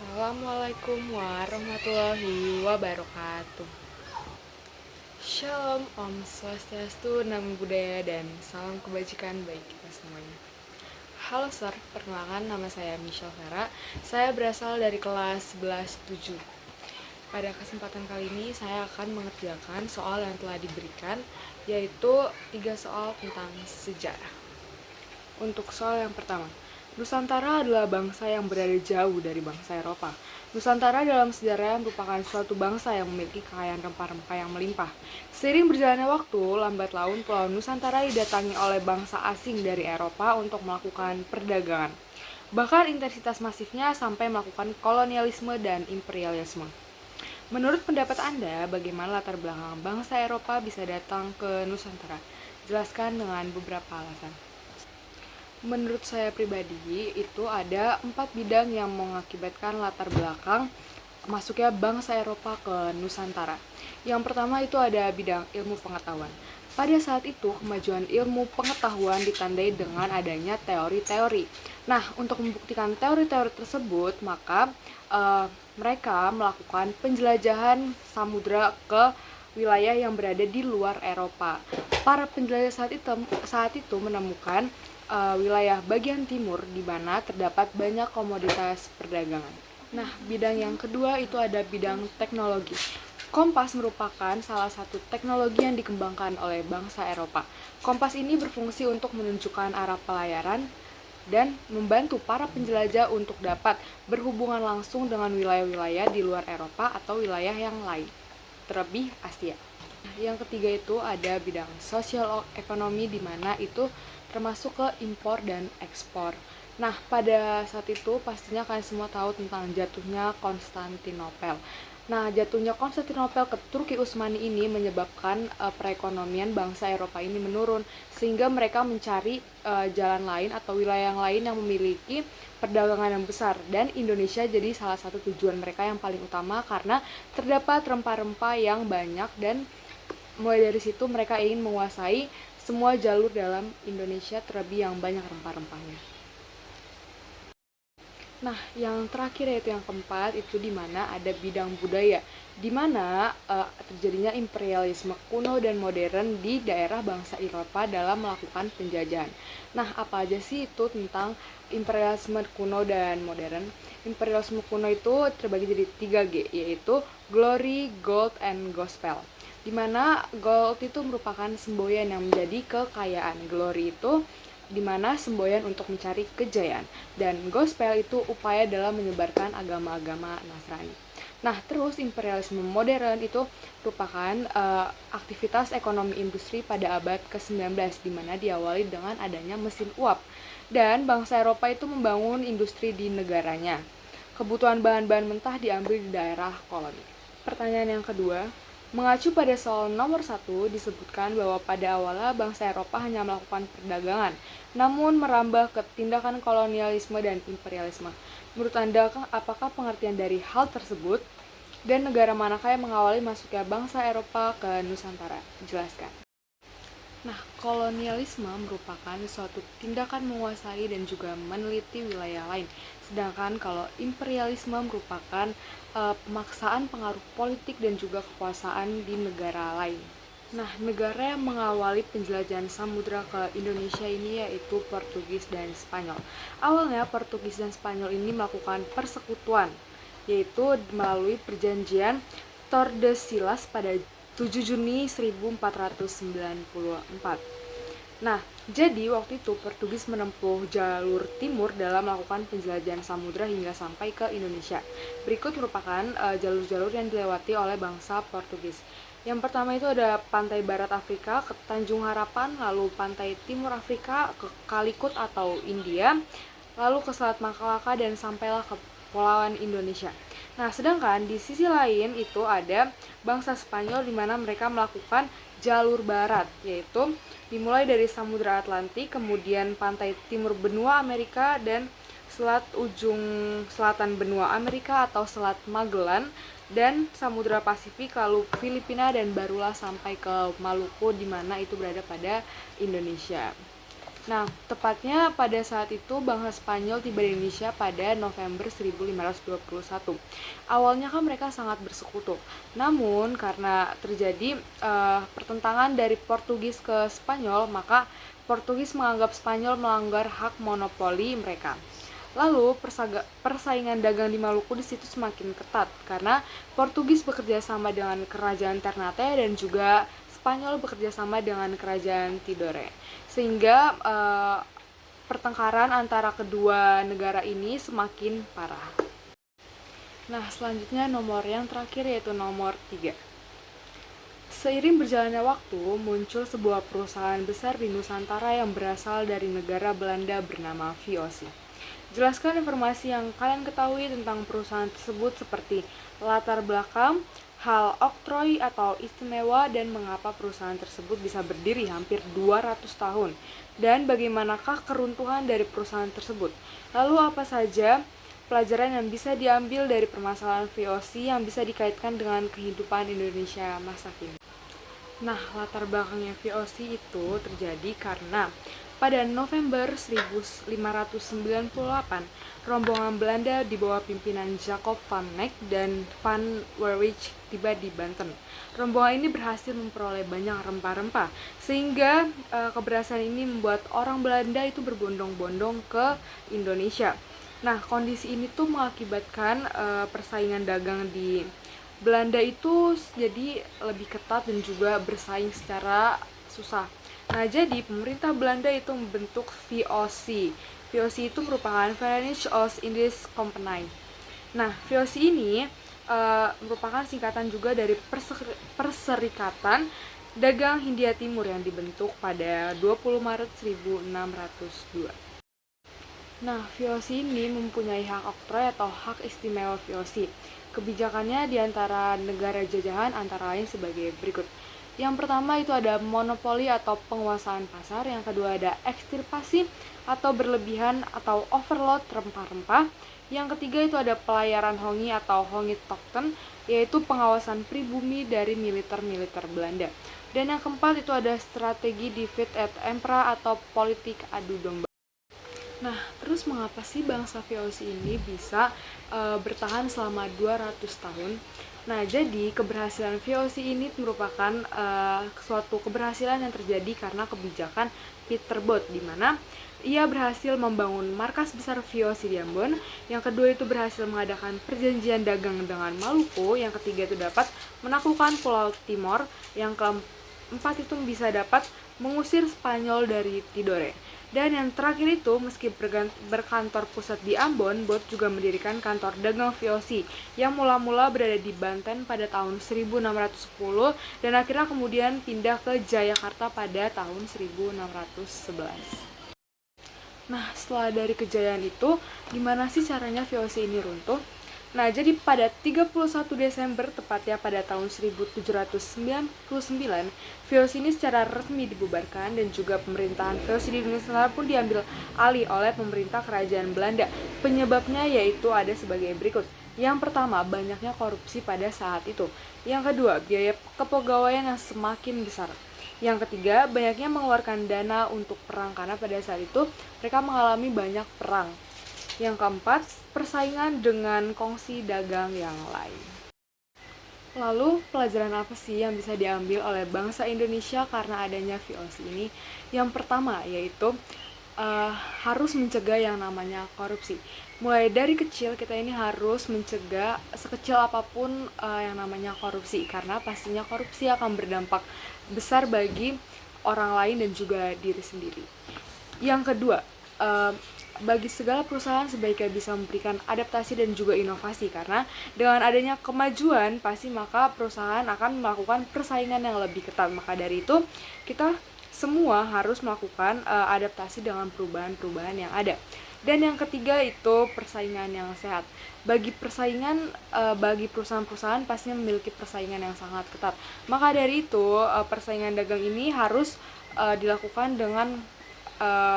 Assalamualaikum warahmatullahi wabarakatuh. Shalom, Om Swastiastu, Namo Buddhaya, dan salam kebajikan bagi kita semuanya. Halo Sir, perkenalkan nama saya Michelle Vera. Saya berasal dari kelas 11-7. Pada kesempatan kali ini saya akan mengerjakan soal yang telah diberikan, yaitu 3 soal tentang sejarah. Untuk soal yang pertama, Nusantara adalah bangsa yang berada jauh dari bangsa Eropa. Nusantara dalam sejarah merupakan suatu bangsa yang memiliki kekayaan rempah-rempah yang melimpah. Seiring berjalannya waktu, lambat laun Pulau Nusantara didatangi oleh bangsa asing dari Eropa untuk melakukan perdagangan. Bahkan intensitas masifnya sampai melakukan kolonialisme dan imperialisme. Menurut pendapat Anda, bagaimana latar belakang bangsa Eropa bisa datang ke Nusantara? Jelaskan dengan beberapa alasan. Menurut saya pribadi, itu ada 4 bidang yang mengakibatkan latar belakang masuknya bangsa Eropa ke Nusantara. Yang pertama itu ada bidang ilmu pengetahuan. Pada saat itu, kemajuan ilmu pengetahuan ditandai dengan adanya teori-teori. Nah, untuk membuktikan teori-teori tersebut, maka mereka melakukan penjelajahan samudra ke wilayah yang berada di luar Eropa. Para penjelajah saat itu menemukan wilayah bagian timur di mana terdapat banyak komoditas perdagangan. Nah, bidang yang kedua itu ada bidang teknologi. Kompas merupakan salah satu teknologi yang dikembangkan oleh bangsa Eropa. Kompas ini berfungsi untuk menunjukkan arah pelayaran dan membantu para penjelajah untuk dapat berhubungan langsung dengan wilayah-wilayah di luar Eropa atau wilayah yang lain, terlebih Asia. Yang ketiga itu ada bidang sosial ekonomi, di mana itu termasuk ke impor dan ekspor. Nah, pada saat itu pastinya kalian semua tahu tentang jatuhnya Konstantinopel. Nah, jatuhnya Konstantinopel ke Turki Utsmani ini menyebabkan perekonomian bangsa Eropa ini menurun, sehingga mereka mencari jalan lain atau wilayah yang lain yang memiliki perdagangan yang besar, dan Indonesia jadi salah satu tujuan mereka yang paling utama karena terdapat rempah-rempah yang banyak, dan mulai dari situ mereka ingin menguasai semua jalur dalam Indonesia, terlebih yang banyak rempah-rempahnya. Nah, yang terakhir yaitu yang keempat, itu di mana ada bidang budaya, di mana terjadinya imperialisme kuno dan modern di daerah bangsa Eropa dalam melakukan penjajahan. Nah, apa aja sih itu tentang imperialisme kuno dan modern? Imperialisme kuno itu terbagi jadi 3G, yaitu Glory, Gold, and Gospel. Dimana gold itu merupakan semboyan yang menjadi kekayaan, glory itu dimana semboyan untuk mencari kejayaan, dan gospel itu upaya dalam menyebarkan agama-agama Nasrani. Nah, terus imperialisme modern itu merupakan aktivitas ekonomi industri pada abad ke-19, di mana diawali dengan adanya mesin uap, dan bangsa Eropa itu membangun industri di negaranya. Kebutuhan bahan-bahan mentah diambil di daerah koloni. Pertanyaan yang kedua, mengacu pada soal nomor 1, disebutkan bahwa pada awalnya bangsa Eropa hanya melakukan perdagangan, namun merambah ke tindakan kolonialisme dan imperialisme. Menurut Anda, apakah pengertian dari hal tersebut? Dan negara manakah yang mengawali masuknya bangsa Eropa ke Nusantara? Jelaskan. Nah, kolonialisme merupakan suatu tindakan menguasai dan juga meneliti wilayah lain. Sedangkan kalau imperialisme merupakan pemaksaan pengaruh politik dan juga kekuasaan di negara lain. Nah, negara yang mengawali penjelajahan samudra ke Indonesia ini yaitu Portugis dan Spanyol. Awalnya Portugis dan Spanyol ini melakukan persekutuan, yaitu melalui perjanjian Tordesillas pada 7 Juni 1494. Nah, jadi waktu itu Portugis menempuh jalur timur dalam melakukan penjelajahan samudra hingga sampai ke Indonesia. Berikut merupakan jalur-jalur yang dilewati oleh bangsa Portugis. Yang pertama itu ada pantai barat Afrika ke Tanjung Harapan, lalu pantai timur Afrika ke Calicut atau India, lalu ke Selat Malaka, dan sampailah ke Kepulauan Indonesia. Nah, sedangkan di sisi lain itu ada bangsa Spanyol, di mana mereka melakukan jalur barat, yaitu dimulai dari Samudra Atlantik, kemudian pantai timur benua Amerika, dan selat ujung selatan benua Amerika atau Selat Magellan, dan Samudra Pasifik, lalu Filipina, dan barulah sampai ke Maluku, di mana itu berada pada Indonesia. Nah, tepatnya pada saat itu bangsa Spanyol tiba di Indonesia pada November 1521. Awalnya kan mereka sangat bersekutu. Namun karena terjadi pertentangan dari Portugis ke Spanyol, maka Portugis menganggap Spanyol melanggar hak monopoli mereka. Lalu persaingan dagang di Maluku di situ semakin ketat karena Portugis bekerja sama dengan kerajaan Ternate dan juga Spanyol bekerja sama dengan kerajaan Tidore. Sehingga pertengkaran antara kedua negara ini semakin parah. Nah, selanjutnya nomor yang terakhir yaitu nomor 3. Seiring berjalannya waktu, muncul sebuah perusahaan besar di Nusantara yang berasal dari negara Belanda bernama VOC. Jelaskan informasi yang kalian ketahui tentang perusahaan tersebut seperti latar belakang, hal oktroi atau istimewa, dan mengapa perusahaan tersebut bisa berdiri hampir 200 tahun, dan bagaimanakah keruntuhan dari perusahaan tersebut. Lalu apa saja pelajaran yang bisa diambil dari permasalahan VOC yang bisa dikaitkan dengan kehidupan Indonesia masa kini. Nah, latar belakangnya VOC itu terjadi karena pada November 1598, rombongan Belanda di bawah pimpinan Jacob van Eyck dan Van Werwijk tiba di Banten. Rombongan ini berhasil memperoleh banyak rempah-rempah, sehingga keberhasilan ini membuat orang Belanda itu berbondong-bondong ke Indonesia. Nah, kondisi ini tuh mengakibatkan persaingan dagang di Belanda itu jadi lebih ketat dan juga bersaing secara susah. Nah, jadi pemerintah Belanda itu membentuk VOC. VOC itu merupakan Verenigde Oost-Indisch Compagnie. Nah, VOC ini merupakan singkatan juga dari Perserikatan Dagang Hindia Timur yang dibentuk pada 20 Maret 1602. Nah, VOC ini mempunyai hak oktroi atau hak istimewa VOC. Kebijakannya di antara negara jajahan antara lain sebagai berikut. Yang pertama itu ada monopoli atau penguasaan pasar, yang kedua ada ekstirpasi atau berlebihan atau overload rempah-rempah, yang ketiga itu ada pelayaran hongi atau hongi tochten, yaitu pengawasan pribumi dari militer-militer Belanda. Dan yang keempat itu ada strategi divide et impera atau politik adu domba. Nah, terus mengapa sih bangsa VOC ini bisa bertahan selama 200 tahun? Nah, jadi keberhasilan VOC ini merupakan suatu keberhasilan yang terjadi karena kebijakan Peter Both, di mana ia berhasil membangun markas besar VOC di Ambon. Yang kedua itu berhasil mengadakan perjanjian dagang dengan Maluku. Yang ketiga itu dapat menaklukkan Pulau Timor. Yang keempat itu bisa dapat mengusir Spanyol dari Tidore. Dan yang terakhir itu, meski berkantor pusat di Ambon, Both juga mendirikan kantor dagang VOC yang mula-mula berada di Banten pada tahun 1610 dan akhirnya kemudian pindah ke Jayakarta pada tahun 1611. Nah, setelah dari kejayaan itu, gimana sih caranya VOC ini runtuh? Nah, jadi pada 31 Desember, tepatnya pada tahun 1799, VOC ini secara resmi dibubarkan dan juga pemerintahan VOC di Indonesia pun diambil alih oleh pemerintah kerajaan Belanda. Penyebabnya yaitu ada sebagai berikut. Yang pertama, banyaknya korupsi pada saat itu. Yang kedua, biaya kepegawaian yang semakin besar. Yang ketiga, banyaknya mengeluarkan dana untuk perang karena pada saat itu mereka mengalami banyak perang. Yang keempat, persaingan dengan kongsi dagang yang lain. Lalu, pelajaran apa sih yang bisa diambil oleh bangsa Indonesia karena adanya VOC ini? Yang pertama, yaitu harus mencegah yang namanya korupsi. Mulai dari kecil, kita ini harus mencegah sekecil apapun yang namanya korupsi, karena pastinya korupsi akan berdampak besar bagi orang lain dan juga diri sendiri. Yang kedua, bagi segala perusahaan sebaiknya bisa memberikan adaptasi dan juga inovasi, karena dengan adanya kemajuan pasti maka perusahaan akan melakukan persaingan yang lebih ketat. Maka dari itu kita semua harus melakukan adaptasi dengan perubahan-perubahan yang ada. Dan yang ketiga itu persaingan yang sehat. Bagi perusahaan-perusahaan pastinya memiliki persaingan yang sangat ketat. Maka dari itu persaingan dagang ini harus dilakukan dengan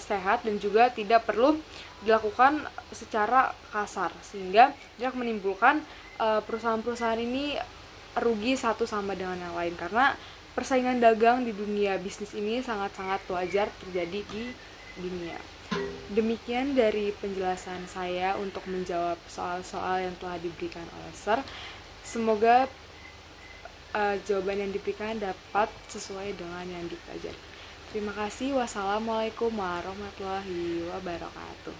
sehat dan juga tidak perlu dilakukan secara kasar, sehingga tidak menimbulkan perusahaan-perusahaan ini rugi satu sama dengan yang lain, karena persaingan dagang di dunia bisnis ini sangat-sangat wajar terjadi di dunia. Demikian dari penjelasan saya untuk menjawab soal-soal yang telah diberikan oleh Sir. Semoga jawaban yang diberikan dapat sesuai dengan yang dipelajari. Terima kasih. Wassalamualaikum warahmatullahi wabarakatuh.